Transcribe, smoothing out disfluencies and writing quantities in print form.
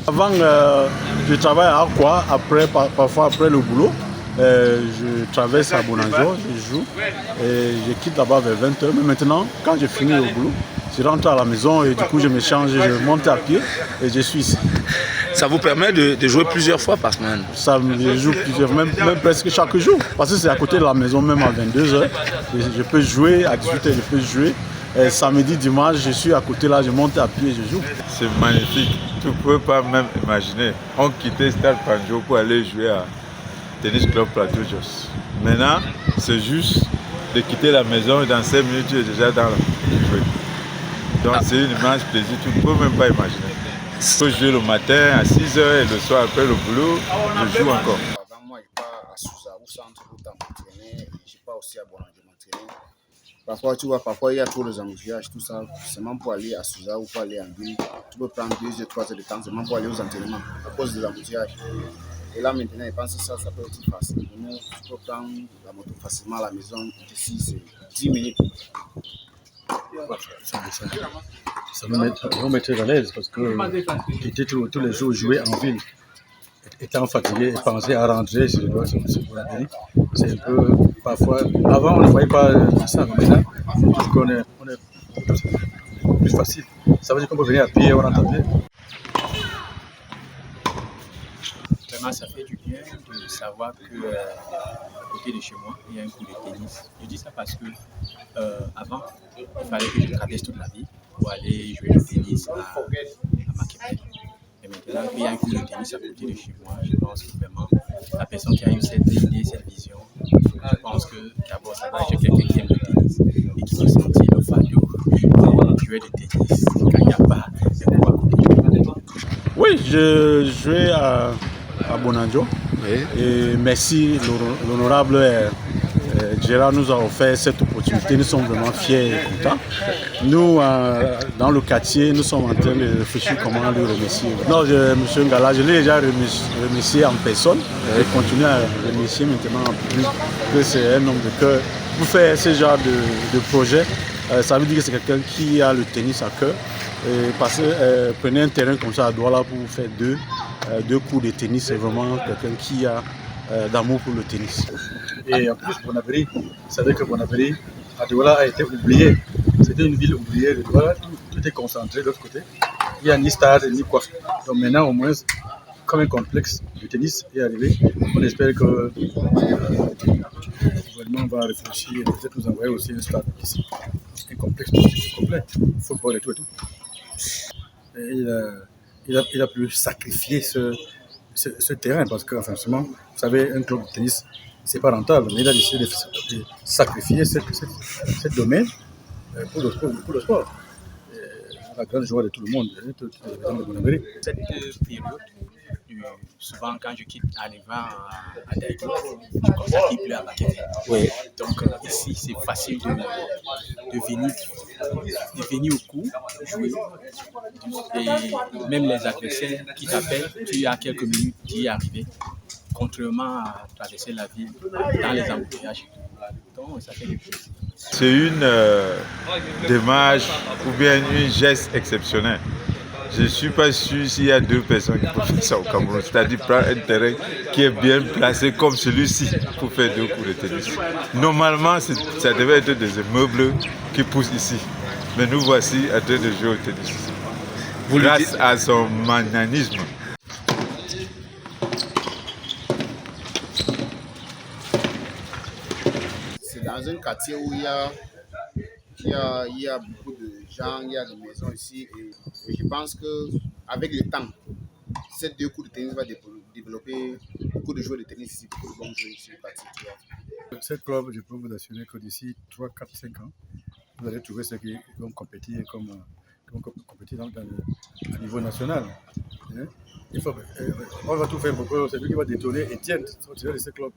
Avant, je travaille à Akwa, parfois après le boulot. Je traverse à Bonanjo, je joue et je quitte là-bas vers 20h. Mais maintenant, quand je finis le boulot, je rentre à la maison et du coup je me change, je monte à pied et je suis ici. Ça vous permet de jouer plusieurs fois par semaine? Je joue même presque chaque jour. Parce que c'est à côté de la maison, même à 22h. Je peux jouer, à 18h je peux jouer. Et samedi, dimanche, je suis à côté là, je monte à pied et je joue. C'est magnifique. Tu ne peux pas même imaginer. On quittait Stade Panjo pour aller jouer à Tennis Club Plateau Jos. Maintenant, c'est juste de quitter la maison et dans 5 minutes, tu es déjà dans le jeu. Donc c'est une immense plaisir, tu ne peux même pas imaginer. Je peux jouer le matin à 6h et le soir après le boulot, je joue encore. Avant moi, je pars à Souza, au centre pour m'entraîner. Je pars aussi à Bonanjo m'entraîner. Parfois, tu vois, parfois il y a trop de embouteillages, tout ça. C'est même pour aller à Souza ou pour aller en ville. Tu peux prendre 2 ou 3 heures de temps, c'est même pour aller aux entraînements à cause des embouteillages. Et là maintenant, je pense que ça peut être facile. Nous, tu peux prendre la moto facilement à la maison. D'ici, c'est 10 minutes. Ça me met à l'aise parce que j'étais tous les jours jouer en ville. Étant fatigué et penser à rentrer, c'est un peu parfois. Avant, on ne voyait pas ça, mais maintenant, on est plus facile. Ça veut dire qu'on peut venir à pied, on rentre à pied. Vraiment, ça fait du bien de savoir que à côté de chez moi, il y a un cours de tennis. Je dis ça parce que avant, il fallait que je traverse toute la ville pour aller jouer au tennis à Maquette. Et maintenant, il y a un cours de tennis à côté de chez moi. Je pense que vraiment, la personne qui a eu cette idée, cette vision, je pense que d'abord, ça va être quelqu'un qui aime le tennis et qui va sentir le fardeau de jouer de tennis quand il n'y a pas de cours à côté. Oui, je jouais à Bonanjo. Oui. Et merci, l'honorable Gérard nous a offert cette opportunité. Nous sommes vraiment fiers et contents. Nous, dans le quartier, nous sommes en train de réfléchir comment lui remercier. Non, M. Ngala, je l'ai déjà remercié en personne. Et continue à remercier maintenant plus que c'est un homme de cœur. Pour faire ce genre de projet, ça veut dire que c'est quelqu'un qui a le tennis à cœur. Parce que prenez un terrain comme ça à Douala pour faire deux cours de tennis, c'est vraiment quelqu'un qui a d'amour pour le tennis. Et en plus, Bonabéry, vous savez que Bonabéry, à Douala, a été oublié. C'était une ville oubliée de Douala, tout est concentré de l'autre côté. Il n'y a ni stade, ni quoi. Donc maintenant, au moins, comme un complexe de tennis est arrivé, on espère que le gouvernement va réfléchir et peut-être nous envoyer aussi un stade ici. Un complexe complet, football et tout. Et il a pu sacrifier ce terrain parce que, franchement, vous savez, un club de tennis, c'est pas rentable, mais il a décidé de sacrifier ce domaine pour le sport. La grande joie de tout le monde, de Cette période, souvent quand je quitte Aliva à Daïdo, je constate qu'il pleut à Maquette. Oui. Donc ici, c'est facile de venir au cours, jouer. Et même les adversaires qui t'appellent, tu as quelques minutes d'y arriver. Contrairement à traverser la ville dans les embouteillages. Donc ça fait du plaisir. C'est une démarche ou bien un geste exceptionnel. Je ne suis pas sûr s'il y a 2 personnes qui peuvent faire ça au Cameroun. C'est-à-dire prendre un terrain qui est bien placé comme celui-ci pour faire 2 cours de tennis. Normalement, ça devait être des immeubles qui poussent ici. Mais nous voici en train de jouer au tennis ici. Grâce à son magnanisme. C'est dans un quartier où il y a beaucoup de gens, il y a des maisons ici. Et je pense qu'avec le temps, ces 2 cours de tennis vont développer beaucoup de joueurs de tennis ici, beaucoup de bons joueurs ici au quartier. Cette club, je peux vous assurer que d'ici 3, 4, 5 ans, vous allez trouver ceux qui vont compétir à niveau national. On va tout faire pour que celui qui va détonner Etienne, sortir de ce club.